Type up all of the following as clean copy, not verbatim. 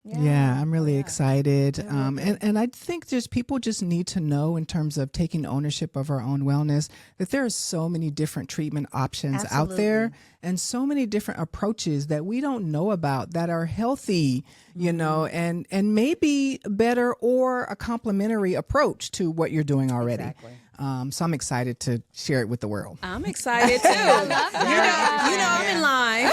Yeah, I'm really excited. Yeah. And I think just people just need to know in terms of taking ownership of our own wellness that there are so many different treatment options out there Absolutely. and so many different approaches that we don't know about that are healthy, you know, and maybe better or a complementary approach to what you're doing already. Exactly. So I'm excited to share it with the world. I'm excited too. You know I'm in line.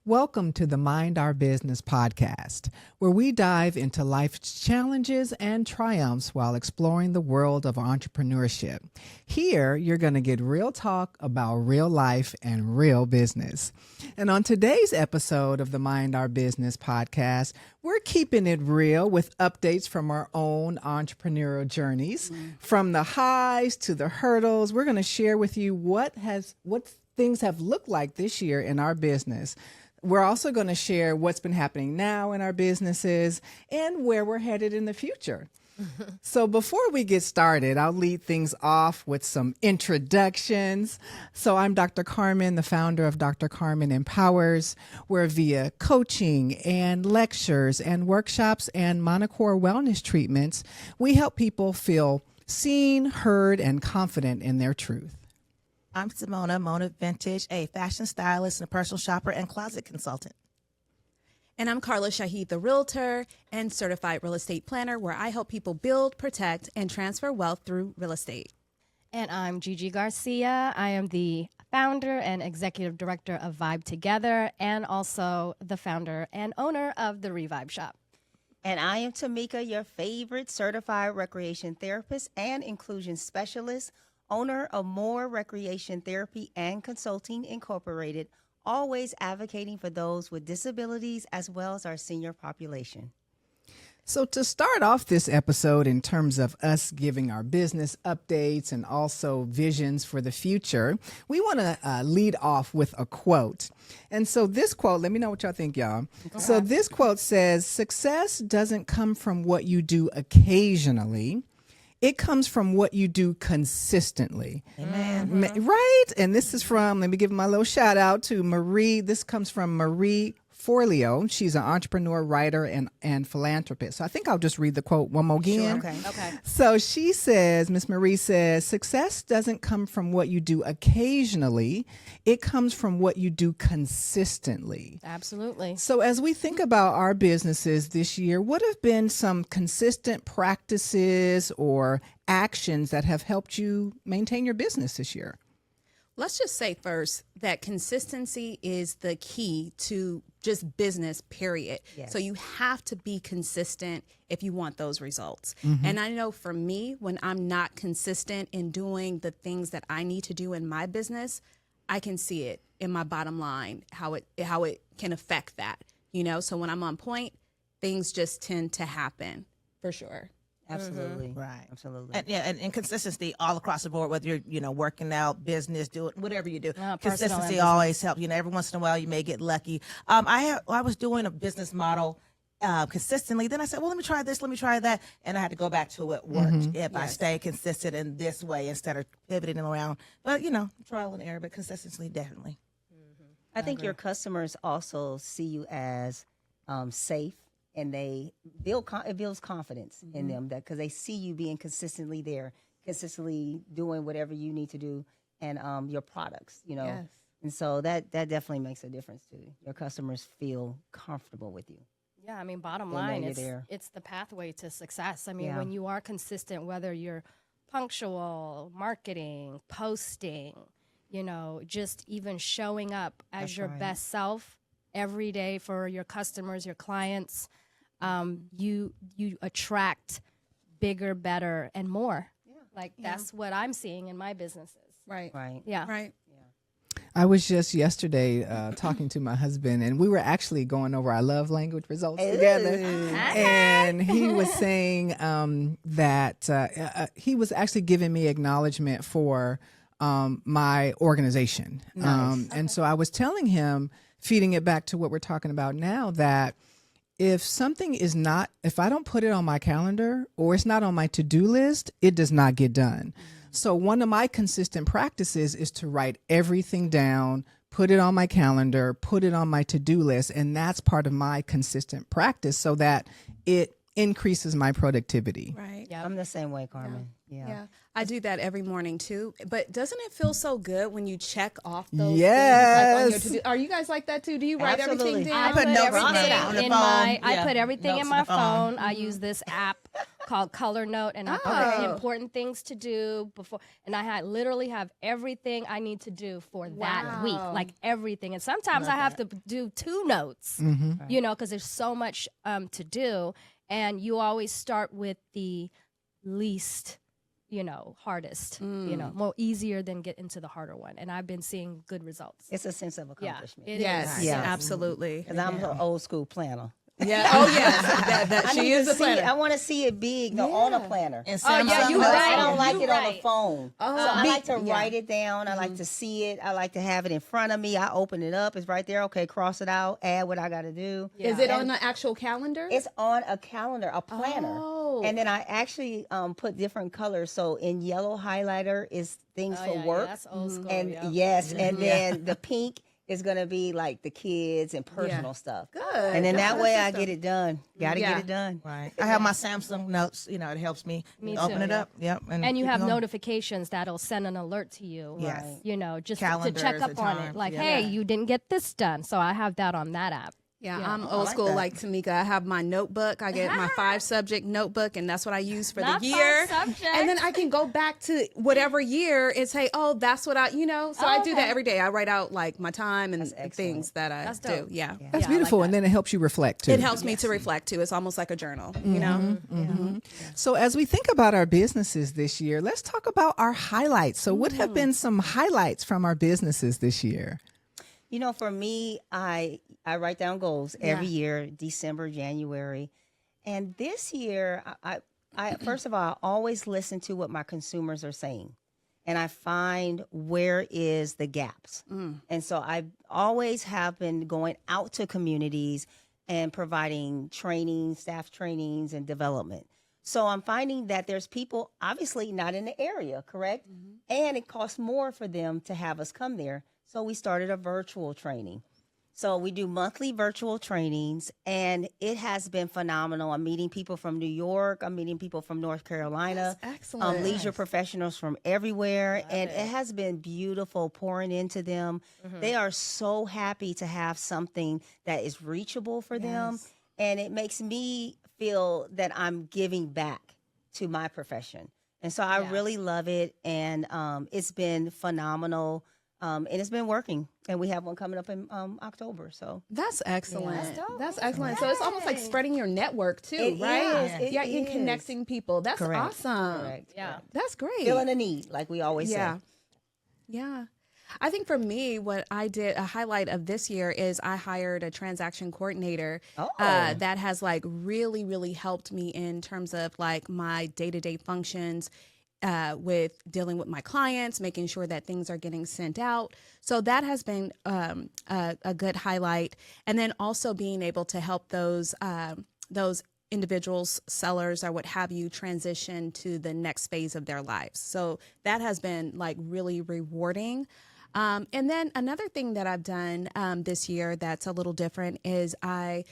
Welcome to the Mind Our Business podcast, where we dive into life's challenges and triumphs while exploring the world of entrepreneurship. Here, you're going to get real talk about real life and real business. And on today's episode of the Mind Our Business podcast, we're keeping it real with updates from our own entrepreneurial journeys, from the highs to the hurdles. We're going to share with you what things have looked like this year in our business. We're also going to share what's been happening now in our businesses and where we're headed in the future. So before we get started, I'll lead things off with some introductions. So I'm Dr. Carmen, the founder of Dr. Carmen Empowers, where via coaching and lectures and workshops and Monocore wellness treatments, we help people feel seen, heard, and confident in their truth. I'm Simona, Mona Vintage, a fashion stylist and a personal shopper and closet consultant. And I'm Carla Shahid, the realtor and certified real estate planner, where I help people build, protect, and transfer wealth through real estate. And I'm Gigi Garcia. I am the founder and executive director of Vibe Together and also the founder and owner of the Revive Shop. And I am Tamika, your favorite certified recreation therapist and inclusion specialist, owner of More Recreation Therapy and Consulting Incorporated, always advocating for those with disabilities as well as our senior population. So to start off this episode in terms of us giving our business updates and also visions for the future, we want to lead off with a quote. And so this quote, let me know what y'all think, y'all. Okay. So this quote says, "Success doesn't come from what you do occasionally. It comes from what you do consistently." Amen. Right? And this is from, let me give my little shout out to Marie. This comes from Marie Forleo. She's an entrepreneur, writer, and philanthropist. So I think I'll just read the quote one more again. Sure, Okay. So she says, Miss Marie says, "Success doesn't come from what you do occasionally. It comes from what you do consistently." Absolutely. So as we think about our businesses this year, what have been some consistent practices or actions that have helped you maintain your business this year? Let's just say first that consistency is the key to just business, period. Yes. So you have to be consistent if you want those results. And I know for me, when I'm not consistent in doing the things that I need to do in my business, I can see it in my bottom line, how it can affect that, you know? So when I'm on point, things just tend to happen for sure. Absolutely. Right. Absolutely. And consistency all across the board, whether you're, working out, business, doing whatever you do. Personal Consistency and always helps. Every once in a while you may get lucky. I was doing a business model consistently. Then I said, well, let me try this, let me try that. And I had to go back to what worked if I stay consistent in this way instead of pivoting around. But, trial and error, but consistency, definitely. I think your customers also see you as safe, and it builds confidence in them because they see you being consistently there, consistently doing whatever you need to do, and your products, Yes. And so that definitely makes a difference too. Your customers feel comfortable with you. Yeah, I mean, bottom They know line, you're there. it's the pathway to success. I mean, Yeah. when you are consistent, whether you're punctual, marketing, posting, just even showing up as That's your right. best self every day for your customers, your clients, you attract bigger, better, and more. Like that's what I'm seeing in my businesses. Right. Right. Yeah. Right. I was just yesterday talking to my husband, and we were actually going over our love language results together. And he was saying that he was actually giving me acknowledgement for my organization. And so I was telling him, feeding it back to what we're talking about now, that if something is not, if I don't put it on my calendar or it's not on my to-do list, it does not get done. So one of my consistent practices is to write everything down, put it on my calendar, put it on my to-do list. And that's part of my consistent practice so that it increases my productivity. Right. Yep. I'm the same way, Carmen. Yeah, I do that every morning too. But doesn't it feel so good when you check off those Yes. things? Like on your to-do? Are you guys like that too? Do you write Absolutely. everything down? I put notes on everything the in phone. my. I Yeah. put everything Notes in in my the phone. phone. I use this app called Color Note, and I put important things to do before. And I literally have everything I need to do for that week, like everything. And sometimes I have to do 2 notes, you know, because there's so much to do. And you always start with the least, you know, hardest, you know, more easier than get into the harder one. And I've been seeing good results. It's a sense of accomplishment. It Yes, is. Yeah. absolutely. Because I'm an old school planner. Yeah. Oh, yes. I She need is to a see it. planner. I want to see it big, on a planner. And Oh, yeah, Samsung you notes. right. I don't like You it on the right. phone. Oh, So I like to yeah. write it down. I like to see it. I like to have it in front of me. I open it up. It's right there. Okay, cross it out. Add what I got to do. Is it on the actual calendar? It's on a calendar, a planner. Oh. And then I actually put different colors. So in yellow highlighter is things for work. That's old school. And yeah. yes, and then the pink is going to be like the kids and personal stuff. Good. And then That's that a way good I system. get it done. Got to Yeah. get it done. Right. I have my Samsung notes. You know, it helps me, Me open too, it yeah. up. Yep. And you keep have going. notifications that'll send an alert to you. Yes. You know, just Calendars to check up at on times, it. Like, yeah. hey, you didn't get this done. So I have that on that app. Yeah, Yeah. I'm I old like school that. like Tamika. I have my notebook. I get my 5-subject notebook, and that's what I use for Not the year. 5 subjects. And then I can go back to whatever year and say, oh, that's what I, you know. So Oh, I do that okay. every day. I write out like my time and excellent. things that I That's do. dope. Yeah. That's Yeah, I like beautiful. that. And then it helps you reflect too. It helps me to reflect too. It's almost like a journal, you know? So as we think about our businesses this year, let's talk about our highlights. So what have been some highlights from our businesses this year? You know, for me, I write down goals every year, December, January. And this year, I first of all, I always listen to what my consumers are saying. And I find where is the gaps. And so I always have been going out to communities and providing training, staff trainings and development. So I'm finding that there's people obviously not in the area, correct? And it costs more for them to have us come there. So we started a virtual training. So we do monthly virtual trainings, and it has been phenomenal. I'm meeting people from New York. I'm meeting people from North Carolina. That's excellent. Leisure professionals from everywhere. And it has been beautiful pouring into them. They are so happy to have something that is reachable for them. And it makes me feel that I'm giving back to my profession. And so I really love it. And it's been phenomenal. And it's been working, and we have one coming up in October. So That's excellent. Yeah. That's excellent. So it's almost like spreading your network too, It right? is. It Yeah, you're is. connecting people. That's Correct. awesome. correct. Yeah. That's great. Feeling a need, like we always Yeah. say. Yeah. I think for me, what I did, a highlight of this year is I hired a transaction coordinator that has like really, really helped me in terms of like my day-to-day functions with dealing with my clients, making sure that things are getting sent out. So that has been a good highlight. And then also being able to help those individuals, sellers, or what have you, transition to the next phase of their lives. So that has been like really rewarding. And then another thing that I've done this year that's a little different is I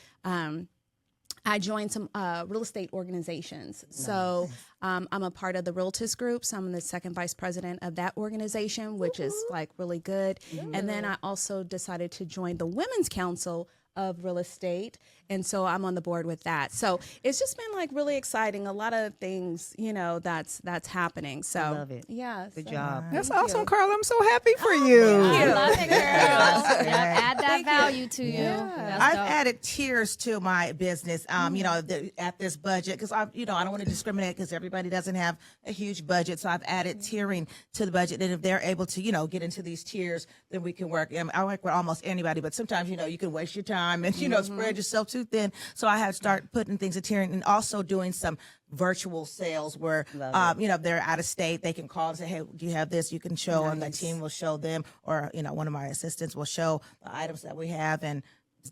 joined some real estate organizations. Nice. So I'm a part of the Realtors Group. So I'm the second vice president of that organization, which is like really good. And then I also decided to join the Women's Council of real estate. And so I'm on the board with that. So it's just been like really exciting. A lot of things, that's happening. So I love it. Yeah. Good job. That's awesome, Carla. I'm so happy for you. I love it, girl. Yep, add that value to you. That's I've dope. added tiers to my business, at this budget, because I don't want to discriminate because everybody doesn't have a huge budget. So I've added tiering to the budget. And if they're able to, get into these tiers, then we can work. I work with almost anybody, but sometimes, you can waste your time and, spread yourself too thin. So I had to start putting things in tiering and also doing some virtual sales where, if they're out of state, they can call and say, hey, do you have this? You can show them. The team will show them, or, one of my assistants will show the items that we have and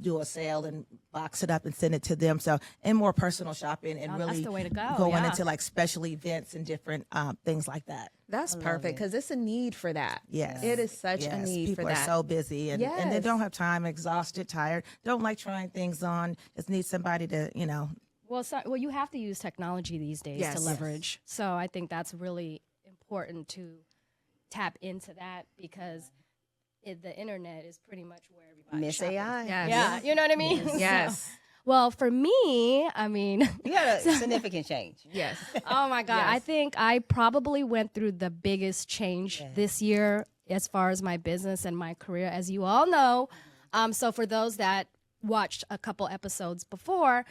do a sale and box it up and send it to them. So, and more personal shopping and really that's the way to go, going yeah. into like special events and different things like that. That's perfect because it's a need for that. Yes. It is such a Yes. need People for that. are so busy and they Yes. don't have time, exhausted, tired, don't like trying things on, just need somebody to, Well, you have to use technology these days Yes. to leverage. So I think that's really important to tap into that because the internet is pretty much where everybody Miss shopping. AI. Yes. Yeah, you know what I mean? Yes. So, well, for me, I mean, You had a significant change. Yes. oh my God, I Yes. think I probably went through the biggest change this year as far as my business and my career, as you all know. So for those that watched a couple episodes before,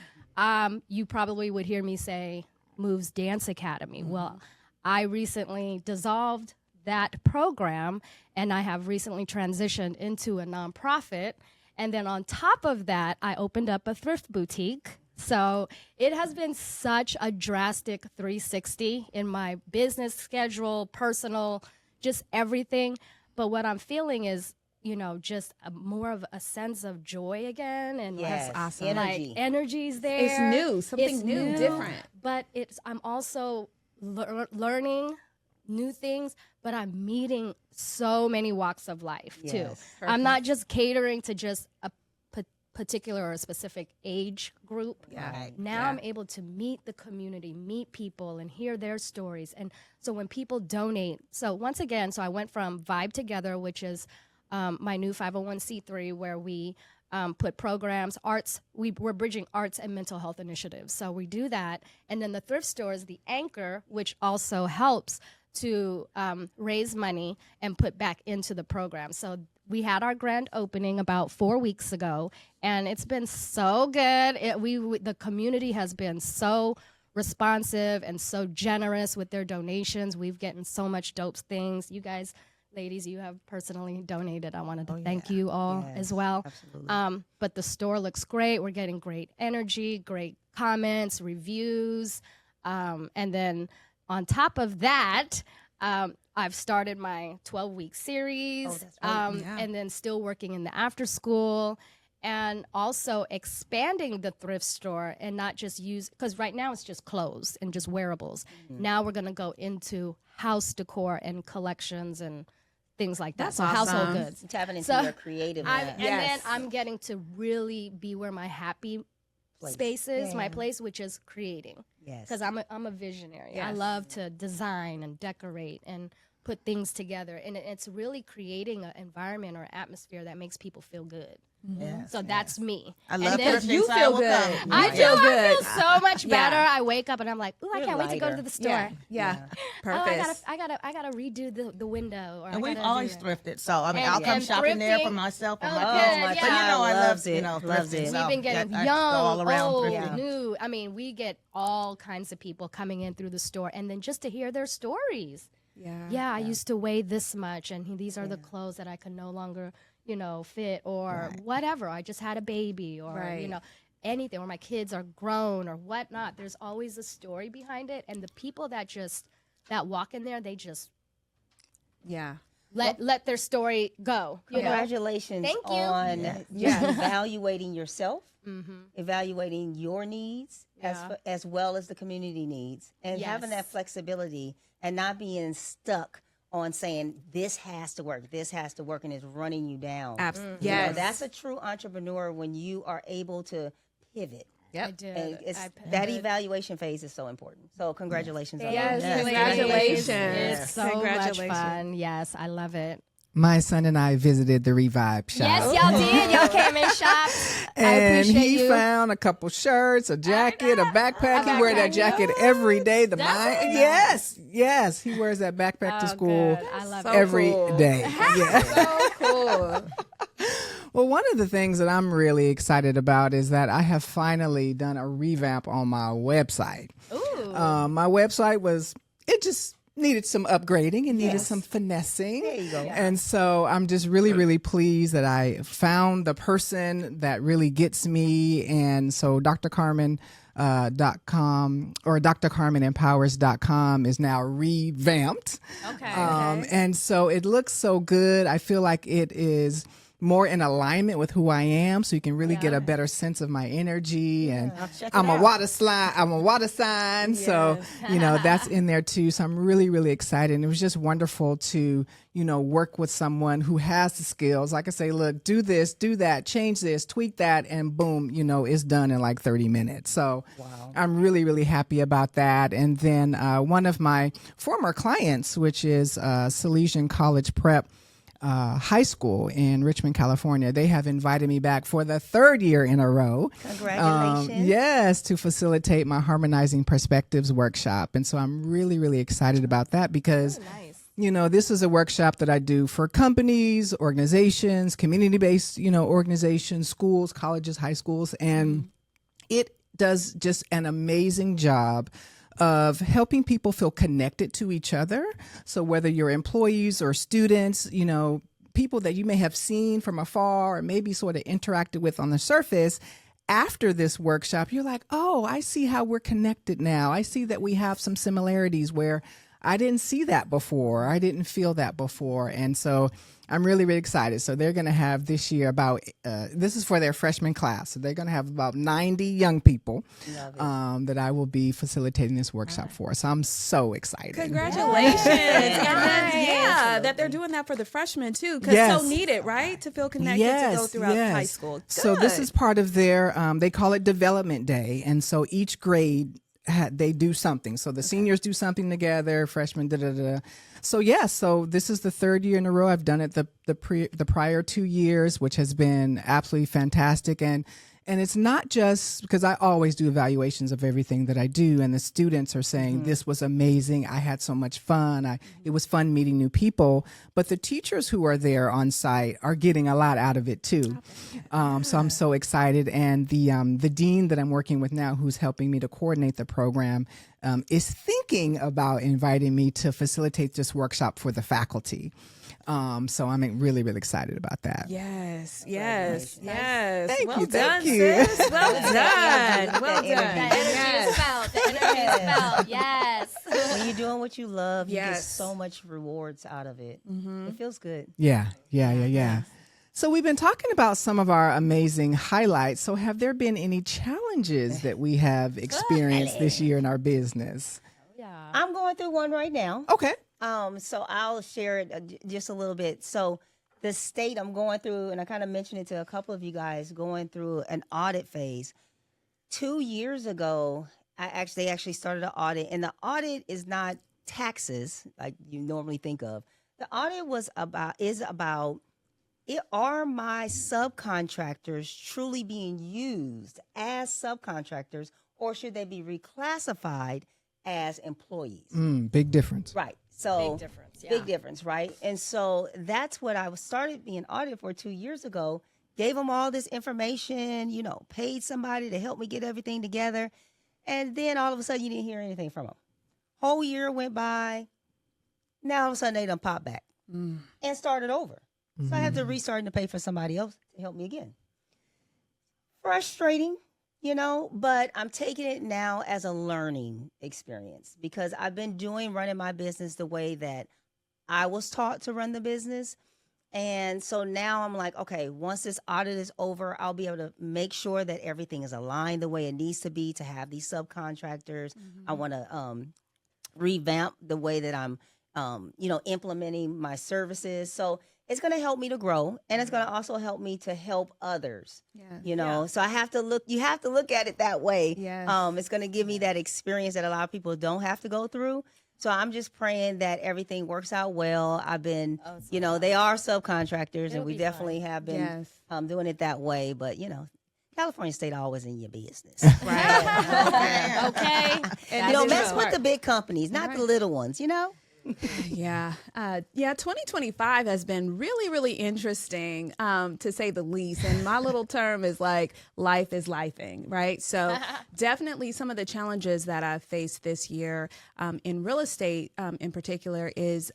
you probably would hear me say Moves Dance Academy. Well, I recently dissolved that program and I have recently transitioned into a nonprofit. And then on top of that, I opened up a thrift boutique. So it has been such a drastic 360 in my business schedule, personal, just everything. But what I'm feeling is, just more of a sense of joy again. And Yes. awesome. Energy. like energy's there. It's new, something It's new, different. But I'm also learning new things, but I'm meeting so many walks of life too. Yes. I'm not just catering to just a particular or specific age group. Yeah. Now I'm able to meet the community, meet people and hear their stories. And so when people donate, so once again, I went from Vibe Together, which is my new 501c3 where we put programs, arts, we're bridging arts and mental health initiatives. So we do that. And then the thrift store is the anchor, which also helps to raise money and put back into the program. So we had our grand opening about 4 weeks ago, and it's been so good. The community has been so responsive and so generous with their donations. We've gotten so much dope things. You guys, ladies, you have personally donated. I wanted to thank you all as well. Absolutely. But the store looks great. We're getting great energy, great comments, reviews. And then on top of that, I've started my 12-week series. Oh, that's right. And then still working in the after school and also expanding the thrift store and not just because right now it's just clothes and just wearables. Now we're going to go into house decor and collections and things like that. That's so household awesome. goods. Tapping into So, your creative. And then Yes. I'm getting to really be where my happy space is, my place, which is creating. Yes. Because I'm a visionary. I Yes. love to design and decorate and put things together. And it's really creating an environment or atmosphere that makes people feel good. Yes, So that's me. I love then thrifting, you so I feel will good. come. I You do. feel I good. feel so much Yeah. better. I wake up and I'm like, ooh, I You're can't wait to go to lighter. the store. Yeah. Oh, Perfect. I gotta redo the window. Or And I we've gotta always do that. thrifted, so I mean, And- I'll come and shopping there for thrifting- myself and Oh, my good, kids. yeah. But you know, I Loves love it, thrifting. loves it. So We've been getting I go young, all around old, thrifting. new. I mean, we get all kinds of people coming in through the store, and then just to hear their stories. Yeah. I used to weigh this much, and these are the clothes that I can no longer, fit, or whatever. I just had a baby, or Right. anything, or my kids are grown, or whatnot. There's always a story behind it, and the people that walk in there, they just Yeah. let their story go. Congratulations Thank you. on Yeah. evaluating yourself, evaluating your needs Yeah. as well as the community needs, and having that Yes. flexibility and not being stuck on saying this has to work, and it's running you down. Absolutely. You know, Yes. that's a true entrepreneur when you are able to pivot. I did. And it's, I that pivoted. evaluation phase is so important. So congratulations on Yes, that. congratulations. It's so much Congratulations. fun. Yes, I love it. My son and I visited the Revive shop. Yes, y'all did. Y'all came and shopped. I And appreciate he you. found a couple shirts, a jacket, a backpack. He wears that jacket every day. Yes, he wears that backpack to school Good. I love every cool. day. Yeah. So cool. Well, one of the things that I'm really excited about is that I have finally done a revamp on my website. Ooh. My website it just needed some upgrading and needed some finessing. There you go. And so I'm just really, really pleased that I found the person that really gets me. And so drcarmen.com or drcarmenempowers.com is now revamped. Okay. And so it looks so good. I feel like it is more in alignment with who I am, so you can really get a better sense of my energy. And I'm a water sign, so that's in there too. So I'm really, really excited. And it was just wonderful to work with someone who has the skills. Like I say, look, do this, do that, change this, tweak that, and boom, it's done in like 30 minutes. So I'm really, really happy about that. And then one of my former clients, which is Salesian College Prep High School in Richmond, California. They have invited me back for the third year in a row. Congratulations. Yes, to facilitate my Harmonizing Perspectives workshop. And so I'm really, really excited about that because, this is a workshop that I do for companies, organizations, community-based, organizations, schools, colleges, high schools. And it does just an amazing job of helping people feel connected to each other. So whether you're employees or students, people that you may have seen from afar or maybe sort of interacted with on the surface, after this workshop, you're like, oh, I see how we're connected now. I see that we have some similarities where I didn't see that before. I didn't feel that before. And so I'm really, really excited. So they're going to have this year this is for their freshman class. So they're going to have about 90 young people that I will be facilitating this workshop for. So I'm so excited. Congratulations. And then, that they're doing that for the freshmen too, because Yes. so needed, right? To feel connected to go throughout high school. So this Good. is part of their, they call it Development Day. And so each grade, they do something. So the seniors do something together, freshmen, So so this is the third year in a row. I've done it the prior 2 years, which has been absolutely fantastic. And it's not just because I always do evaluations of everything that I do, and the students are saying, this was amazing. I had so much fun. It was fun meeting new people. But the teachers who are there on site are getting a lot out of it too. So I'm so excited. And the dean that I'm working with now, who's helping me to coordinate the program, is thinking about inviting me to facilitate this workshop for the faculty. So I'm really, really excited about that. Yes. Thank Well you, done, thank you. sis. Well done. Well The done. energy is felt. The energy is felt. Yes. When you're doing what you love, you get Yes. so much rewards out of it. It feels good. Yeah. So we've been talking about some of our amazing highlights. So have there been any challenges that we have experienced this year in our business? Yeah. I'm going through one right now. Okay. So I'll share it just a little bit. So the state I'm going through, and I kind of mentioned it to a couple of you guys, going through an audit phase. 2 years ago, they actually started an audit, and the audit is not taxes like you normally think of. The audit is about are my subcontractors truly being used as subcontractors, or should they be reclassified as employees? Big difference. Right. So Big difference, yeah. Big difference, right? And so that's what I started being audited for 2 years ago. Gave them all this information, paid somebody to help me get everything together. And then all of a sudden you didn't hear anything from them. Whole year went by. Now all of a sudden they done pop back and started over. So I have to restart and pay for somebody else to help me again. Frustrating. But I'm taking it now as a learning experience because I've been running my business the way that I was taught to run the business. And so now I'm like, okay, once this audit is over, I'll be able to make sure that everything is aligned the way it needs to be to have these subcontractors. I want to revamp the way that I'm, implementing my services. So it's going to help me to grow, and it's going to also help me to help others. So I have to you have to look at it that way. Yes. It's going to give me that experience that a lot of people don't have to go through. So I'm just praying that everything works out well. I've been, they are subcontractors, and we definitely have been doing it that way. But, California State always in your business. Right. Okay. And mess with the big companies, not the little ones, Yeah. 2025 has been really, really interesting, to say the least. And my little term is like, life is lifing, right? So definitely some of the challenges that I've faced this year in real estate in particular is,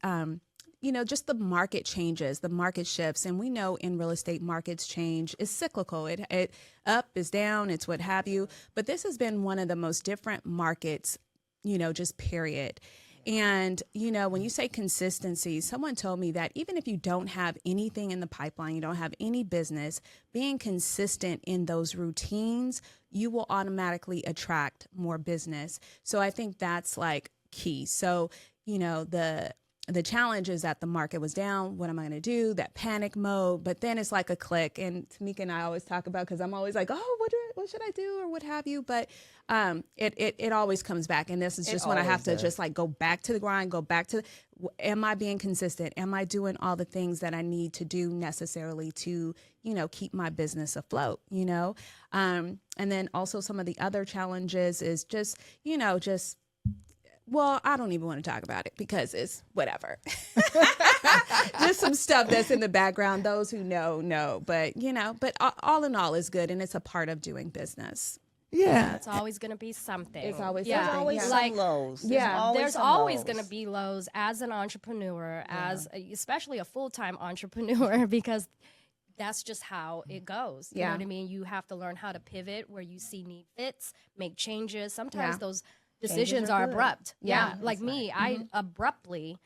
just the market changes, the market shifts. And we know in real estate, markets change. It's cyclical. It up is down, it's what have you. But this has been one of the most different markets, just period. And, when you say consistency, someone told me that even if you don't have anything in the pipeline, you don't have any business, being consistent in those routines, you will automatically attract more business. So I think that's like key. So, the challenge is that the market was down. What am I going to do? That panic mode. But then it's like a click. And Tamika and I always talk about, because I'm always like, oh, what should I do or what have you? But it always comes back. And this is just when I have to just like go back to the grind, go back to, am I being consistent? Am I doing all the things that I need to do necessarily to, keep my business afloat, And then also some of the other challenges is just, well, I don't even want to talk about it because it's whatever. Just some stuff that's in the background. Those who know. But, but all in all is good. And it's a part of doing business. Yeah. It's always going to be something. It's always There's something. always some lows. There's always going to be lows as an entrepreneur, especially a full-time entrepreneur, because that's just how it goes. You know what I mean? You have to learn how to pivot where you see need fits, make changes. Sometimes those decisions are abrupt. Like me, I abruptly,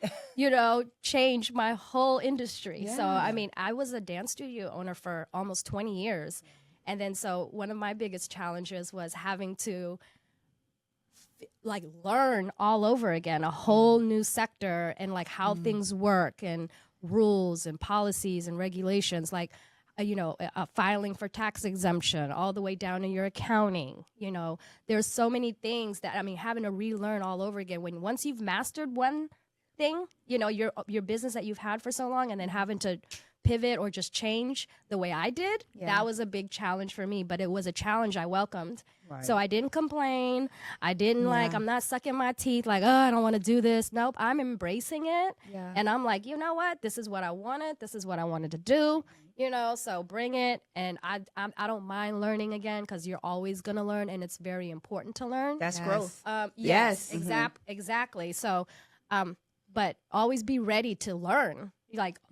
changed my whole industry. So, I mean, I was a dance studio owner for almost 20 years. And then so one of my biggest challenges was having to learn all over again, a whole new sector and how things work and rules and policies and regulations, filing for tax exemption all the way down to your accounting. There's so many things that, having to relearn all over again. Once you've mastered one thing, your business that you've had for so long, and then having to pivot or just change the way I did, that was a big challenge for me, but it was a challenge I welcomed. Right. So I didn't complain. I didn't I'm not sucking my teeth I don't want to do this. Nope, I'm embracing it. Yeah. And I'm like, you know what? This is what I wanted. This is what I wanted to do. So bring it. And I don't mind learning again, because you're always going to learn, and it's very important to learn. That's growth. Yes. Exactly. So, but always be ready to learn,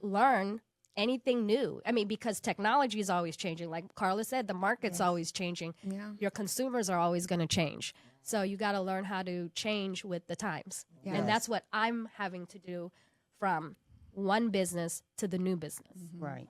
learn anything new. Because technology is always changing. Like Carla said, the market's always changing. Yeah. Your consumers are always going to change. So you got to learn how to change with the times. Yes. And that's what I'm having to do from one business to the new business. Mm-hmm. Right.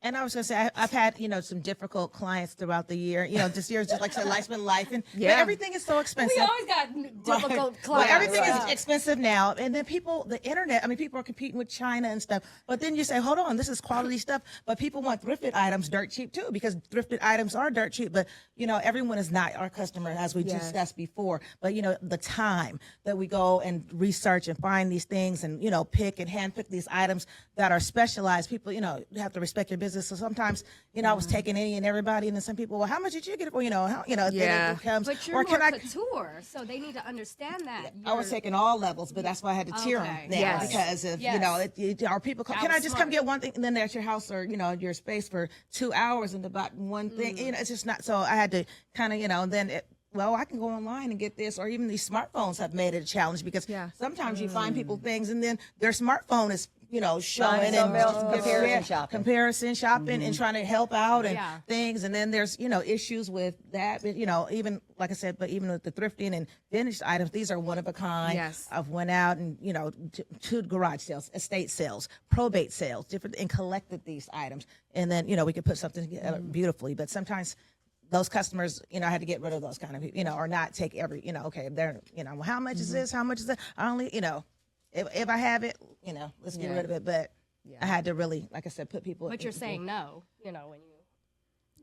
And I was going to say, I've had, some difficult clients throughout the year. This year's just like I said, life's been life. And but everything is so expensive. We always got difficult clients. Well, everything is expensive now. And then the internet, people are competing with China and stuff. But then you say, hold on, this is quality stuff. But people want thrifted items dirt cheap too, because thrifted items are dirt cheap. But, everyone is not our customer, as we discussed before. But, the time that we go and research and find these things and, pick and handpick these items that are specialized. People, you have to respect your business. So sometimes, I was taking any and everybody, and then some people, well, how much did you get it for? It becomes, but you're more couture, so they need to understand that. I was taking all levels, but that's why I had to tier them now, because if, are people, can I just come get one thing, and then they're at your house or, your space for 2 hours and about one thing, it's just not, so I had to kind of, and then I can go online and get this, or even these smartphones have made it a challenge, because sometimes you find people things and then their smartphone is showing and comparison shopping and trying to help out and things. And then there's, issues with that, but, even like I said, but even with the thrifting and finished items, these are one of a kind. Yes. I've went out and, to garage sales, estate sales, probate sales, different, and collected these items. And then, we could put something together beautifully, but sometimes those customers, I had to get rid of those kind of people, or not take every, okay, they're, well, how much is this? How much is that? I only, if I have it, let's get rid of it. But I had to really, like I said, put people. But you're saying no, when you.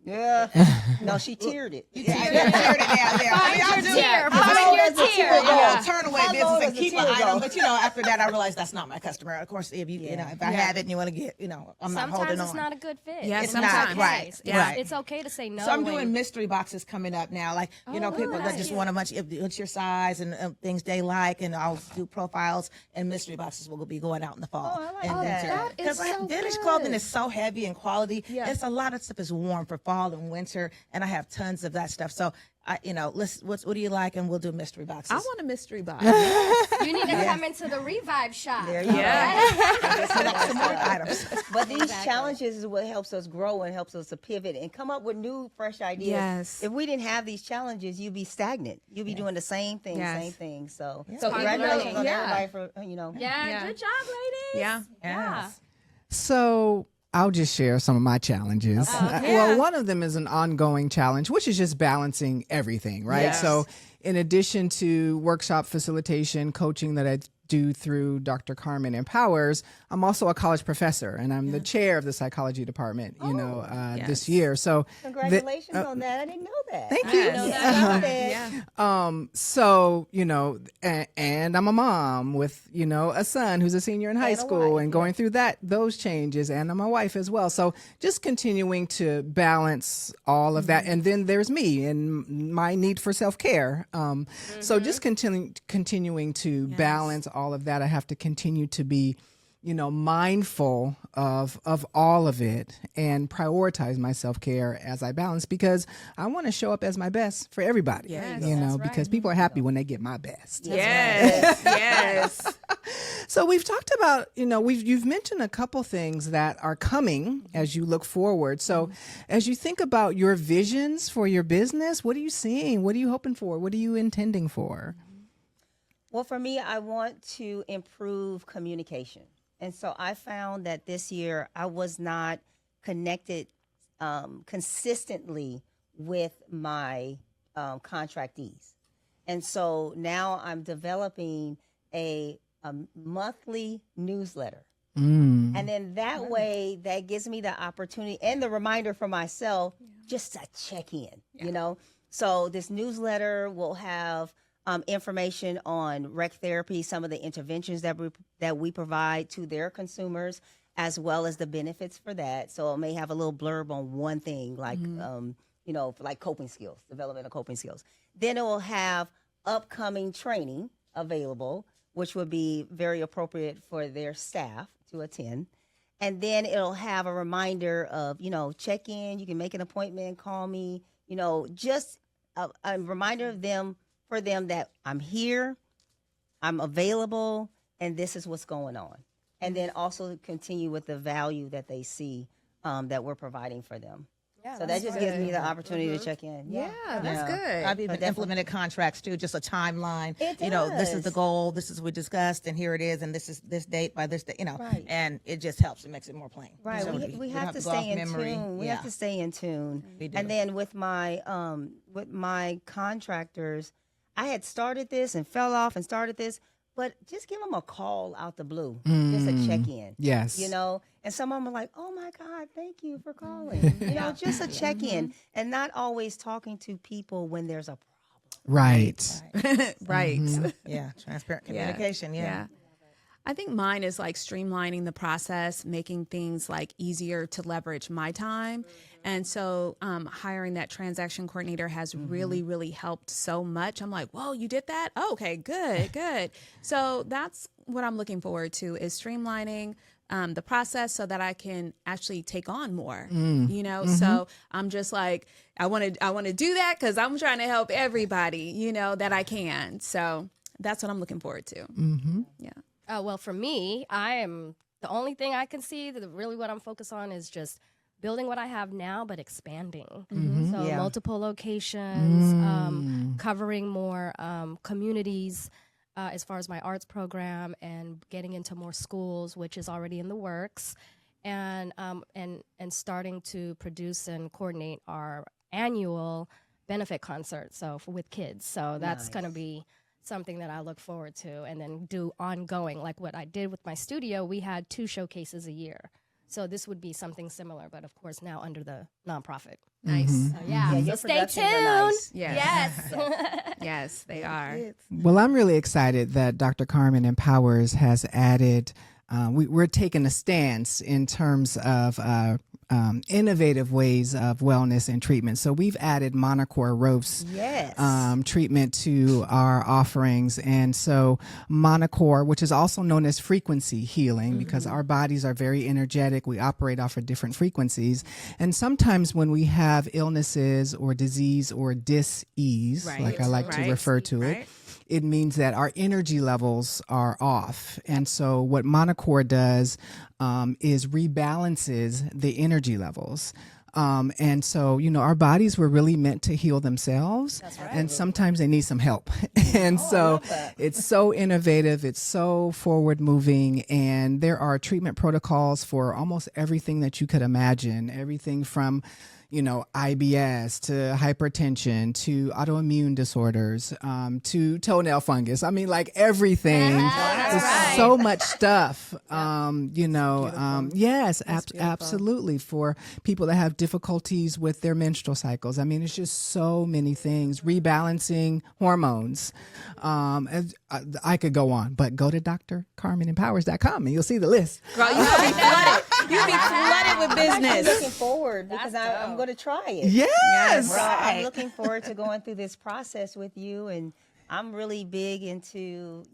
Yeah. No, she tiered it. Yeah, I tiered it down there. Find your tier. Turn away business and keep my item, but after that, I realized that's not my customer. Of course, if if I have it and you want to get, I'm not holding on. Sometimes it's not a good fit. Yeah, It's sometimes. not, Right. It's okay to say no. So I'm doing mystery boxes coming up now. Like, people that that's just cute. want what's your size and things they like, and I'll do profiles, and mystery boxes will be going out in the fall. Oh, I like and that. That is Because so vintage good. clothing is so heavy in quality. Yeah. It's a lot of stuff is warm for fall and winter, and I have tons of that stuff. So, what do you like? And we'll do mystery boxes. I want a mystery box. You need to come into the Revive shop. There you go. Select some more items. But these challenges is what helps us grow and helps us to pivot and come up with new, fresh ideas. Yes. If we didn't have these challenges, you'd be stagnant. You'd be doing the same thing, Yes. same thing. So, So congratulations on yeah. everybody for, Yeah, Yeah. good job, ladies. Yeah. Yeah. So I'll just share some of my challenges. Well, one of them is an ongoing challenge, which is just balancing everything, right? Yes. So in addition to workshop facilitation, coaching that I do through Dr. Carmen Empowers, I'm also a college professor, and I'm the chair of the psychology department, this year. So Congratulations on that. I didn't know that. thank you. And I'm a mom with, a son who's a senior in high And a school wife, and going through those changes, and I'm a wife as well. So just continuing to balance all of that. And then there's me and my need for self-care. So just continuing to balance all of that. I have to continue to be, mindful of all of it and prioritize my self-care as I balance, because I want to show up as my best for everybody, Yes. because people are happy when they get my best. Yes. Yes. So we've talked about, you've mentioned a couple things that are coming as you look forward. So as you think about your visions for your business, what are you seeing? What are you hoping for? What are you intending for? Well, for me, I want to improve communication. And so I found that this year I was not connected consistently with my contractees. And so now I'm developing a monthly newsletter. And then that way, that gives me the opportunity and the reminder for myself just to check in, So this newsletter will have information on rec therapy, some of the interventions that we provide to their consumers, as well as the benefits for that. So it may have a little blurb on one thing, like for like coping skills, development of coping skills. Then it will have upcoming training available, which would be very appropriate for their staff to attend. And then it'll have a reminder of, check in. You can make an appointment, call me. Just a reminder of them. For them that I'm here, I'm available, and this is what's going on. And then also continue with the value that they see that we're providing for them. Yeah, So that just gives me the opportunity to check in. Yeah, that's good. I've even implemented contracts too, just a timeline. It This is does. the goal, this is what we discussed, and here it is, and this is this date by this date, Right. and it just helps. It makes it more plain. Right. So We don't have to go off stay in memory. tune. We Yeah. have to stay in tune. We do. And then with my contractors, I had started this and fell off and started this, but just give them a call out the blue, just a check in. Yes. And some of them are like, "Oh my God, thank you for calling." Just a check in, and not always talking to people when there's a problem. Right. Right. Yeah, transparent communication. Yeah. I think mine is like streamlining the process, making things like easier to leverage my time. And so hiring that transaction coordinator has really, really helped so much. I'm like, whoa, you did that? Oh, okay, good, good. So that's what I'm looking forward to, is streamlining the process so that I can actually take on more, So I'm just like, I want to do that because I'm trying to help everybody, that I can. So that's what I'm looking forward to. Yeah. Well, for me, the only thing I can see that really what I'm focused on is just building what I have now, but expanding. So Yeah. multiple locations, covering more communities as far as my arts program, and getting into more schools, which is already in the works, and starting to produce and coordinate our annual benefit concert. So with kids, so that's going to be something that I look forward to, and then do ongoing. Like what I did with my studio, we had 2 showcases a year. So this would be something similar, but of course now under the nonprofit. Nice. So yeah, Yeah, so your stay productions are tuned. nice. Yes. Yes, they are. Well, I'm really excited that Dr. Carmen Empowers has added, we're taking a stance in terms of innovative ways of wellness and treatment. So we've added Monocore roast Yes. treatment to our offerings. And so Monocore, which is also known as frequency healing, because our bodies are very energetic. We operate off of different frequencies. And sometimes when we have illnesses or disease or dis-ease, like I like to refer to it, it means that our energy levels are off. And so what Monocore does is rebalances the energy levels. And so, our bodies were really meant to heal themselves. That's right. And sometimes they need some help. And so it's so innovative. It's so forward moving. And there are treatment protocols for almost everything that you could imagine. Everything from IBS to hypertension to autoimmune disorders, to toenail fungus. I mean, like everything. There's so much stuff. Yes, absolutely. For people that have difficulties with their menstrual cycles. I mean, it's just so many things. Rebalancing hormones. I could go on, but go to drcarmenempowers.com and you'll see the list. Girl, you'll be flooded. You'll be flooded with I'm business. looking forward because I'm going to try it. Yes. So I'm looking forward to going through this process with you, and I'm really big into,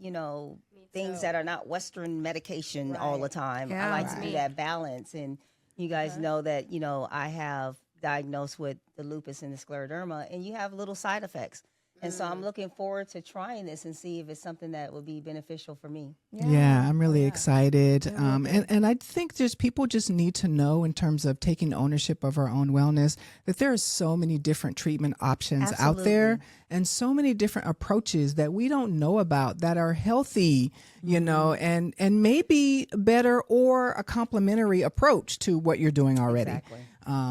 things that are not Western medication all the time. I like to do that balance, and you guys know that, I have diagnosed with the lupus and the scleroderma, and you have little side effects. And so I'm looking forward to trying this and see if it's something that will be beneficial for me. Yeah, I'm really excited. And I think people just need to know, in terms of taking ownership of our own wellness, that there are so many different treatment options out there, and so many different approaches that we don't know about that are healthy, and maybe better or a complementary approach to what you're doing already. Exactly.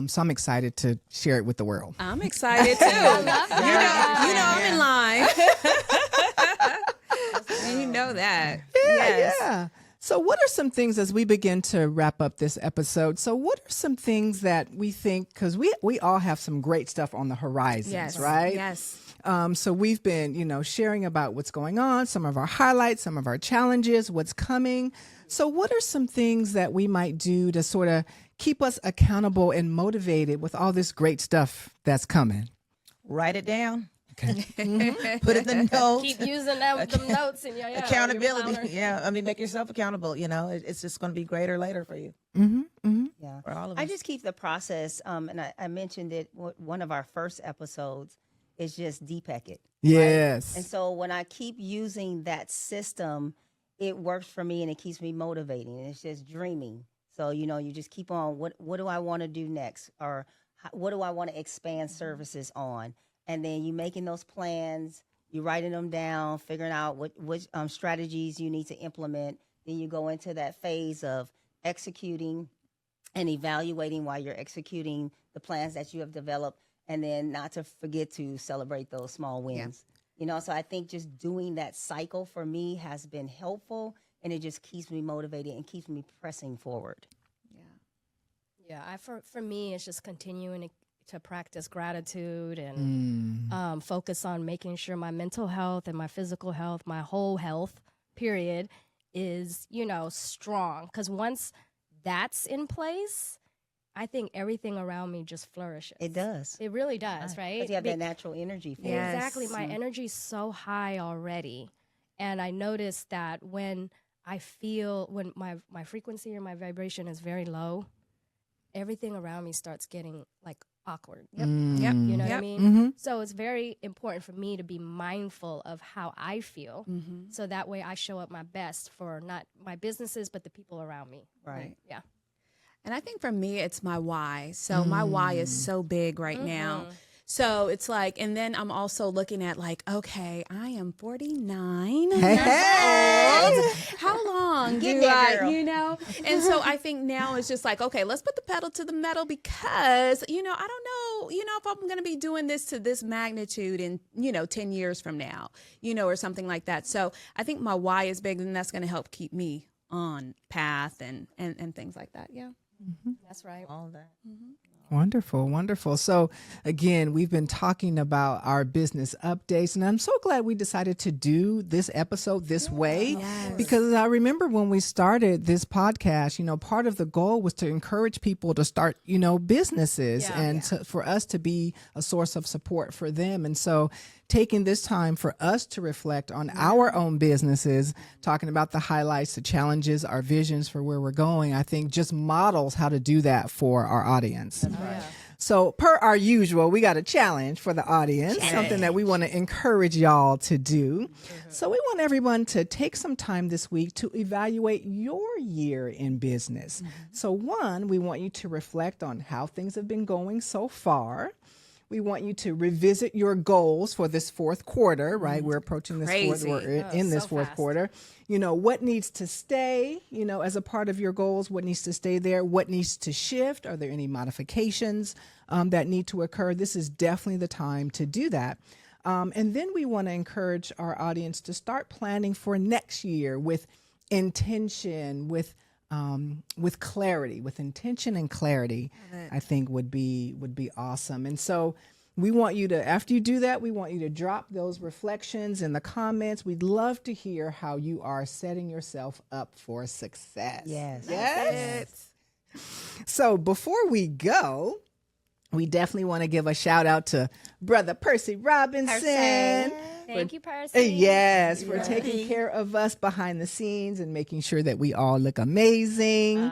So I'm excited to share it with the world. I'm excited too. I'm in line. And you know that. Yeah. So what are some things, as we begin to wrap up this episode, so what are some things that we think, because we all have some great stuff on the horizons, right? Yes. So we've been, sharing about what's going on, some of our highlights, some of our challenges, what's coming. So what are some things that we might do to sort of keep us accountable and motivated with all this great stuff that's coming? Write it down. Okay. Put it in the notes. Keep using them notes in your accountability. Make yourself accountable. It's just going to be greater later for you. Yeah. For all of us. I just keep the process, and I mentioned it, one of our first episodes is just DPEC it. Yes. Right? And so when I keep using that system, it works for me and it keeps me motivating. And it's just dreaming. So, you just keep on, what do I want to do next? Or what do I want to expand services on? And then you making those plans, you writing them down, figuring out what strategies you need to implement. Then you go into that phase of executing and evaluating while you're executing the plans that you have developed. And then not to forget to celebrate those small wins. So I think just doing that cycle for me has been helpful, and it just keeps me motivated and keeps me pressing forward. Yeah, for me, it's just continuing to practice gratitude and focus on making sure my mental health and my physical health, my whole health, period, is, strong. Because once that's in place, I think everything around me just flourishes. It does. It really does, right? Because you have that natural energy for it. Exactly. My energy's so high already. And I notice that when my frequency or my vibration is very low, everything around me starts getting like awkward. Yep. You know what I mean? Mm-hmm. So it's very important for me to be mindful of how I feel. So that way I show up my best for not my businesses, but the people around me. Right. Yeah. And I think for me, it's my why. So my why is so big right now. So it's like, and then I'm also looking at like, okay, I am 49 years old. How long do I, And so I think now it's just like, okay, let's put the pedal to the metal because, I don't know, if I'm going to be doing this to this magnitude in, 10 years from now, or something like that. So I think my why is big, and that's going to help keep me on path and things like that. Yeah. That's right. All that. Wonderful, wonderful. So again, we've been talking about our business updates, and I'm so glad we decided to do this episode this way because I remember when we started this podcast, part of the goal was to encourage people to start, businesses and for us to be a source of support for them. And so taking this time for us to reflect on our own businesses, talking about the highlights, the challenges, our visions for where we're going, I think just models how to do that for our audience. Right. So per our usual, we got a challenge for the audience, something that we want to encourage y'all to do. So we want everyone to take some time this week to evaluate your year in business. So one, we want you to reflect on how things have been going so far. We want you to revisit your goals for this fourth quarter, right? We're approaching this fourth, we're in this fourth quarter. What needs to stay, as a part of your goals, what needs to stay there, what needs to shift? Are there any modifications that need to occur? This is definitely the time to do that. And then we want to encourage our audience to start planning for next year with intention, with clarity, with intention and clarity, I think would be awesome. And so we want you to, after you do that, we want you to drop those reflections in the comments. We'd love to hear how you are setting yourself up for success. Yes. So before we go, we definitely want to give a shout out to Brother Percy Robinson. Thank you, Percy. Yes, for taking care of us behind the scenes and making sure that we all look amazing.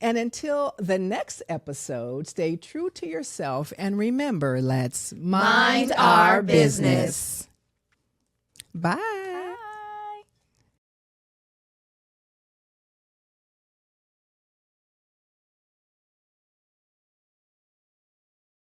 And until the next episode, stay true to yourself and remember, let's mind our business. Bye.